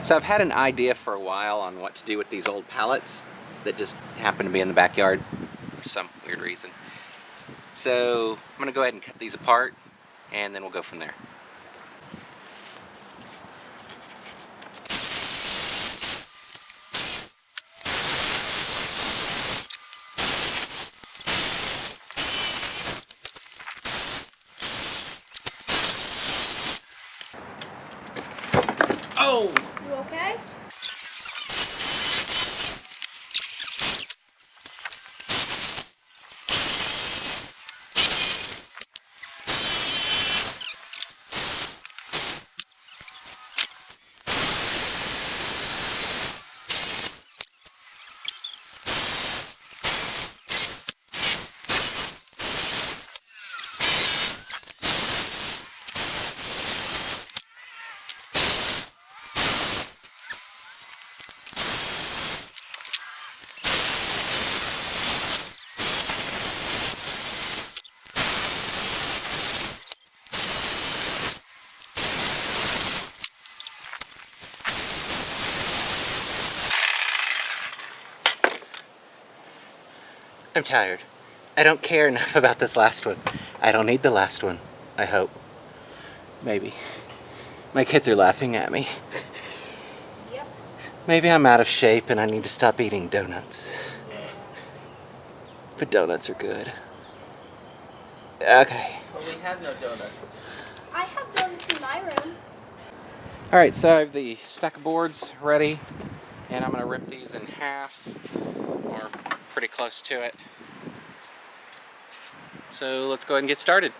So I've had an idea for a while on what to do with these old pallets that just happen to be in the backyard for some weird reason. So I'm going to go ahead and cut these apart and then we'll go from there. Oh! You okay? I'm tired. I don't care enough about this last one. I don't need the last one, I hope. Maybe. My kids are laughing at me. Yep. Maybe I'm out of shape and I need to stop eating donuts. But donuts are good. Okay. But we have no donuts. I have donuts in my room. Alright, so I have the stack of boards ready, and I'm going to rip these in half, or pretty close to it. So let's go ahead and get started.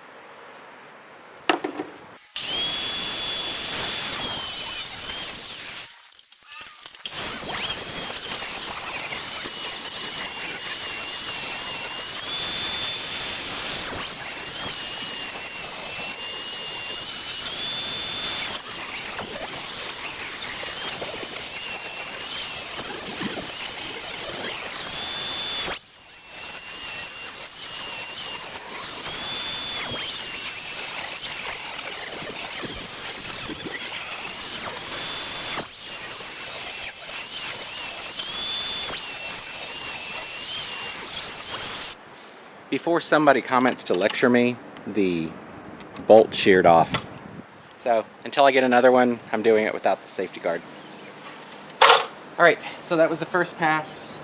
Before somebody comments to lecture me, the bolt sheared off. So until I get another one, I'm doing it without the safety guard. Alright, so that was the first pass.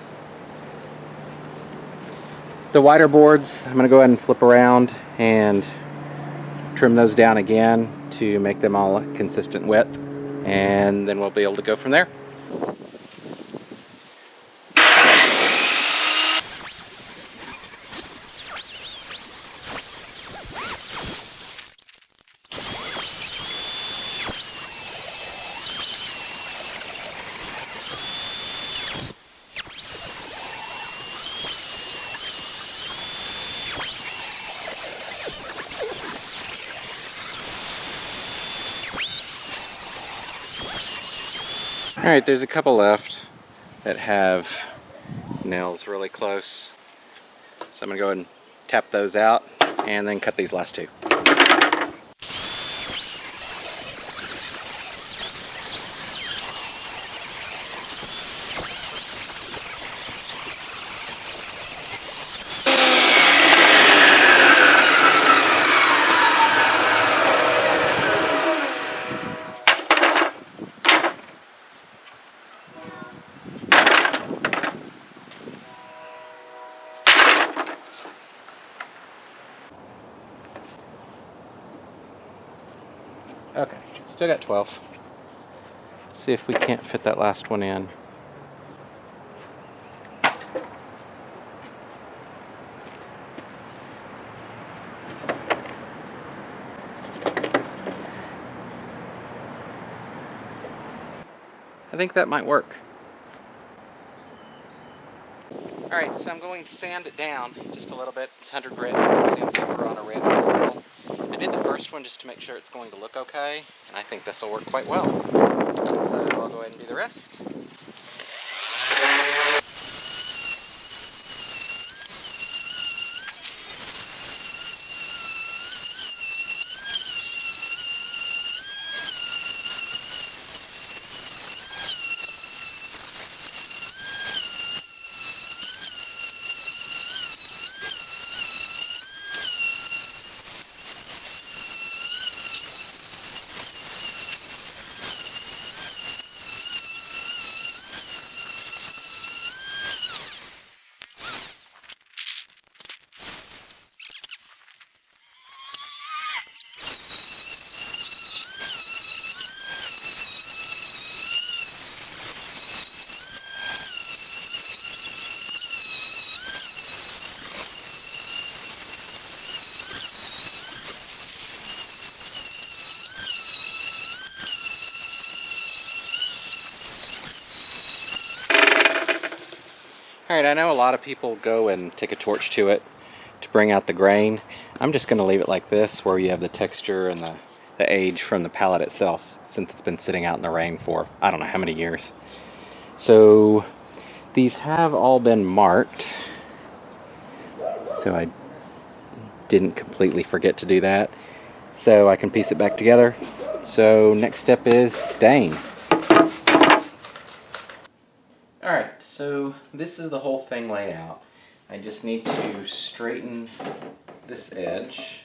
The wider boards, I'm going to go ahead and flip around and trim those down again to make them all a consistent width, and then we'll be able to go from there. Alright, there's a couple left that have nails really close. So I'm going to go ahead and tap those out and then cut these last two. Okay, still got 12. Let's see if we can't fit that last one in. I think that might work. Alright, so I'm going to sand it down just a little bit. It's 100 grit sandpaper on a red foil. I did the first one just to make sure it's going to look okay, and I think this will work quite well. So I'll go ahead and do the rest. Alright, I know a lot of people go and take a torch to it to bring out the grain. I'm just going to leave it like this, where you have the texture and the age from the pallet itself, since it's been sitting out in the rain for I don't know how many years. So these have all been marked, so I didn't completely forget to do that. So I can piece it back together. So next step is stain. Alright, so this is the whole thing laid out. I just need to straighten this edge.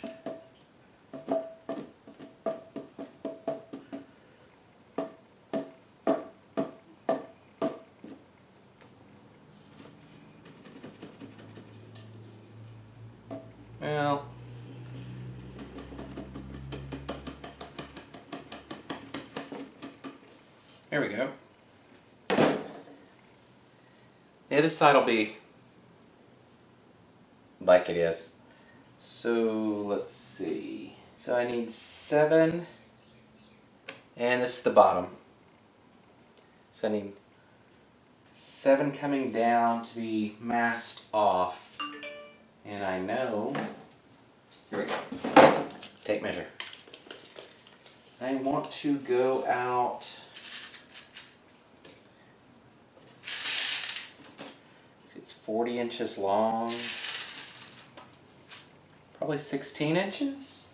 Well, there we go. The other side will be like it is. So let's see. So I need 7, and this is the bottom. So I need 7 coming down to be masked off. And I know, here we go, tape measure. I want to go out, it's 40 inches long, probably 16 inches.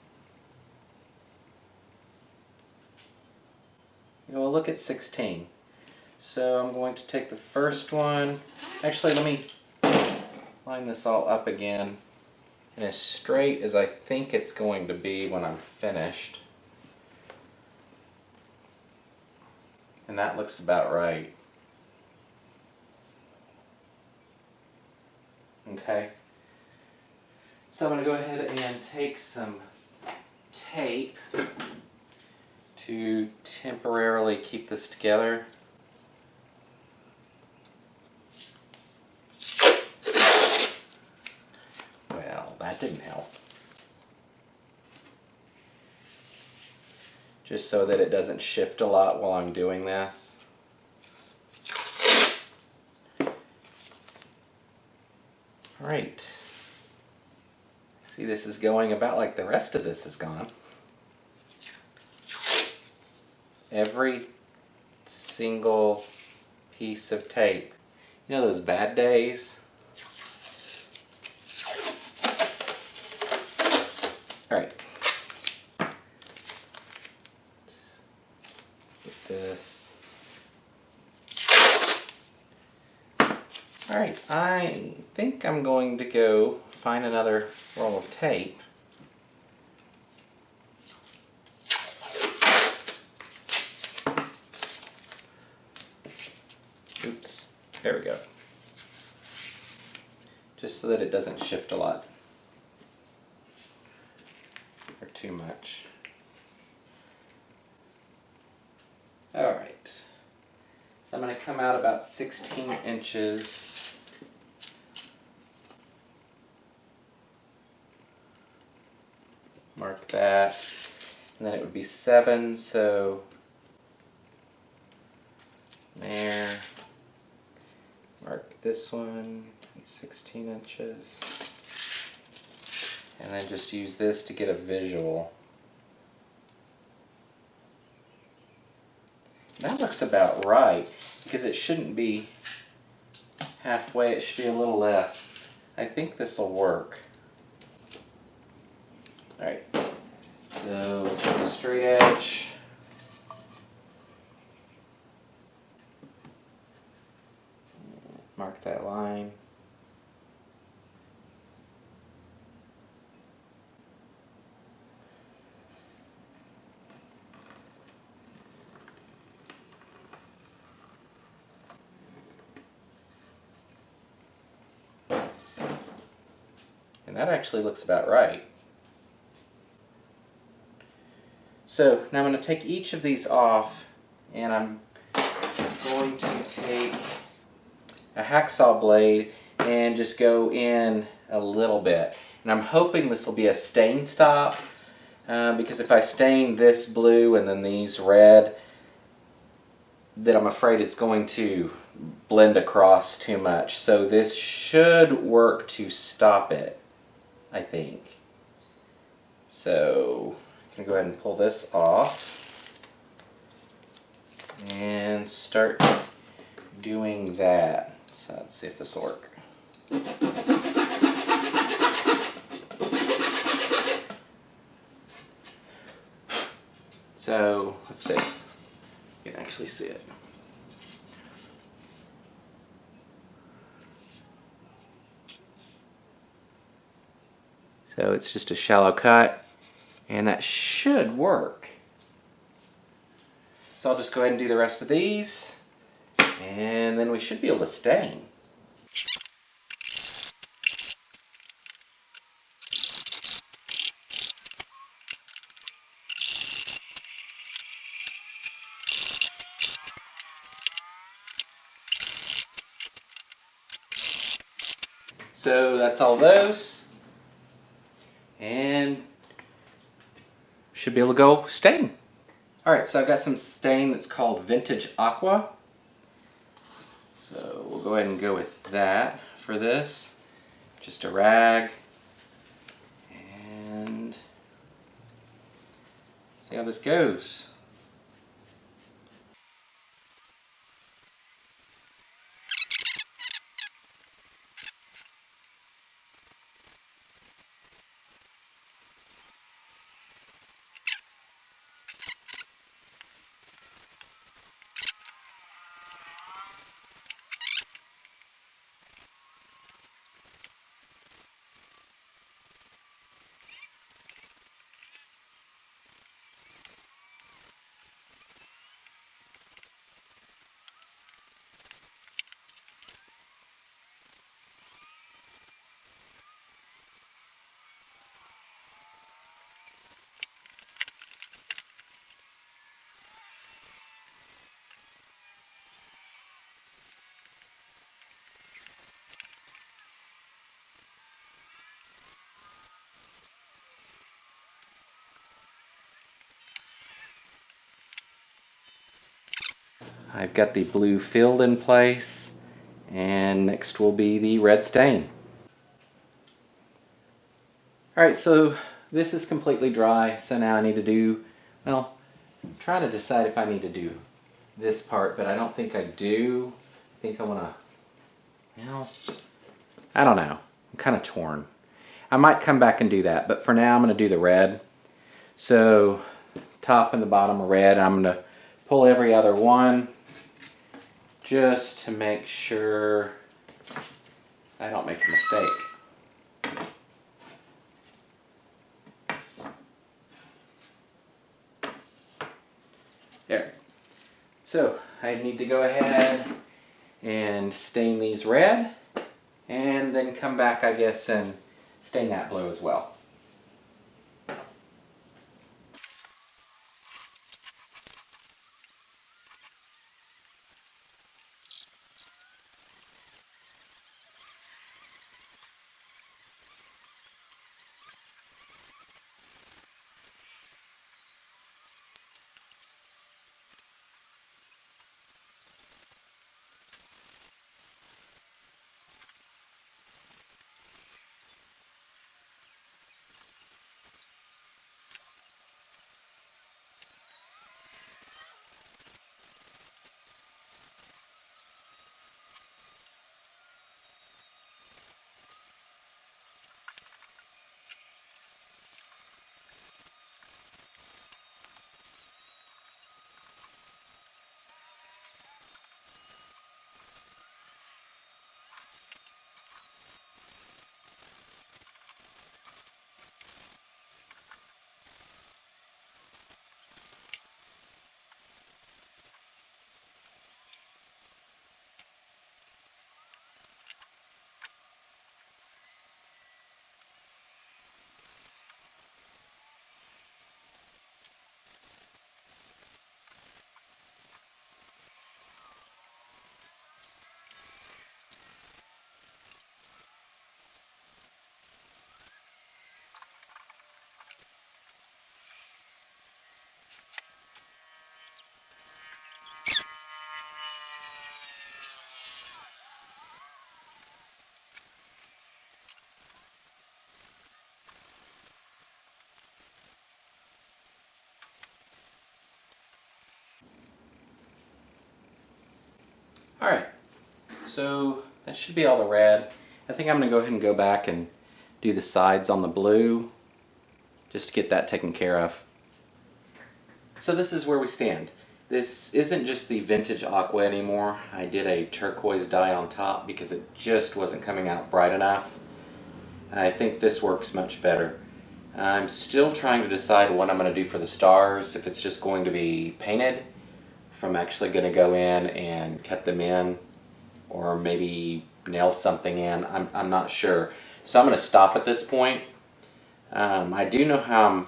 We'll look at 16. So I'm going to take the first one, actually let me line this all up again and as straight as I think it's going to be when I'm finished. And that looks about right. Okay. So I'm going to go ahead and take some tape to temporarily keep this together. Well, that didn't help. Just so that it doesn't shift a lot while I'm doing this. Alright. See, this is going about like the rest of this is gone. Every single piece of tape. You know those bad days? Alright. Get this. Alright, I think I'm going to go find another roll of tape. Oops, there we go. Just so that it doesn't shift a lot or too much. Alright, so I'm going to come out about 16 inches. Mark that, and then it would be 7, so there. Mark this one at 16 inches, and then just use this to get a visual. That looks about right, because it shouldn't be halfway, it should be a little less. I think this will work. Alright, so the straight edge. Mark that line. And that actually looks about right. So now I'm going to take each of these off, and I'm going to take a hacksaw blade and just go in a little bit. And I'm hoping this will be a stain stop, because if I stain this blue and then these red, then I'm afraid it's going to blend across too much. So this should work to stop it, I think. So I'm going to go ahead and pull this off and start doing that. So let's see if this will work. So let's see. You can actually see it. So it's just a shallow cut, and that should work. So I'll just go ahead and do the rest of these, and then we should be able to stain. So that's all those. And should be able to go stain. Alright, so I've got some stain that's called Vintage Aqua. So we'll go ahead and go with that for this. Just a rag. And see how this goes. I've got the blue filled in place, and next will be the red stain. Alright, so this is completely dry, so now I need to do, well, I'm trying to decide if I need to do this part, but I don't think I do. I think I want to, well, I don't know. I'm kind of torn. I might come back and do that, but for now I'm going to do the red. So, top and the bottom are red. I'm going to pull every other one just to make sure I don't make a mistake. There. So I need to go ahead and stain these red, and then come back, I guess, and stain that blue as well. Alright, so that should be all the red. I think I'm going to go ahead and go back and do the sides on the blue, just to get that taken care of. So this is where we stand. This isn't just the vintage aqua anymore. I did a turquoise dye on top because it just wasn't coming out bright enough. I think this works much better. I'm still trying to decide what I'm going to do for the stars, if it's just going to be painted, if I'm actually going to go in and cut them in, or maybe nail something in. I'm not sure. So I'm going to stop at this point. I do know how I'm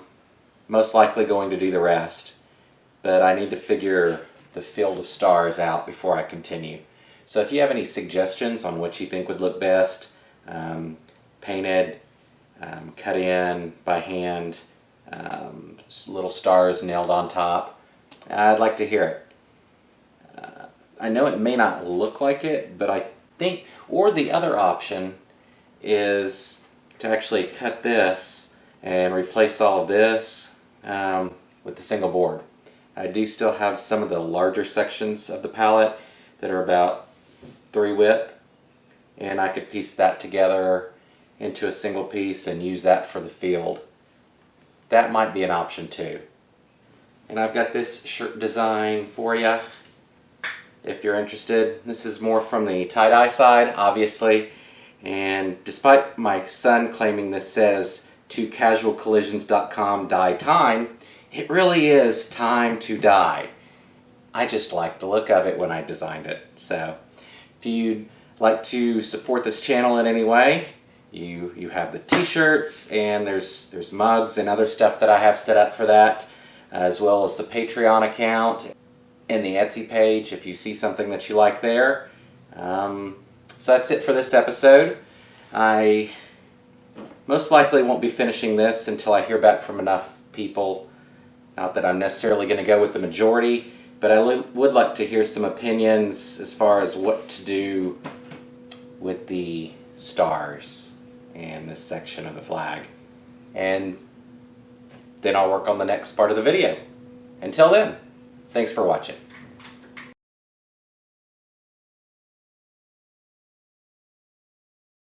most likely going to do the rest, but I need to figure the field of stars out before I continue. So if you have any suggestions on what you think would look best, painted, cut in by hand, little stars nailed on top, I'd like to hear it. I know it may not look like it, but I think, or the other option is to actually cut this and replace all of this with the single board. I do still have some of the larger sections of the pallet that are about 3 width, and I could piece that together into a single piece and use that for the field. That might be an option too. And I've got this shirt design for you if you're interested. This is more from the tie-dye side, obviously, and despite my son claiming this says to casualcollisions.com dye time, it really is time to dye. I just like the look of it when I designed it. So if you'd like to support this channel in any way, you have the t-shirts, and there's mugs and other stuff that I have set up for that, as well as the Patreon account and the Etsy page if you see something that you like there. So that's it for this episode. I most likely won't be finishing this until I hear back from enough people. Not that I'm necessarily going to go with the majority, but I would like to hear some opinions as far as what to do with the stars and this section of the flag. And then I'll work on the next part of the video. Until then, thanks for watching.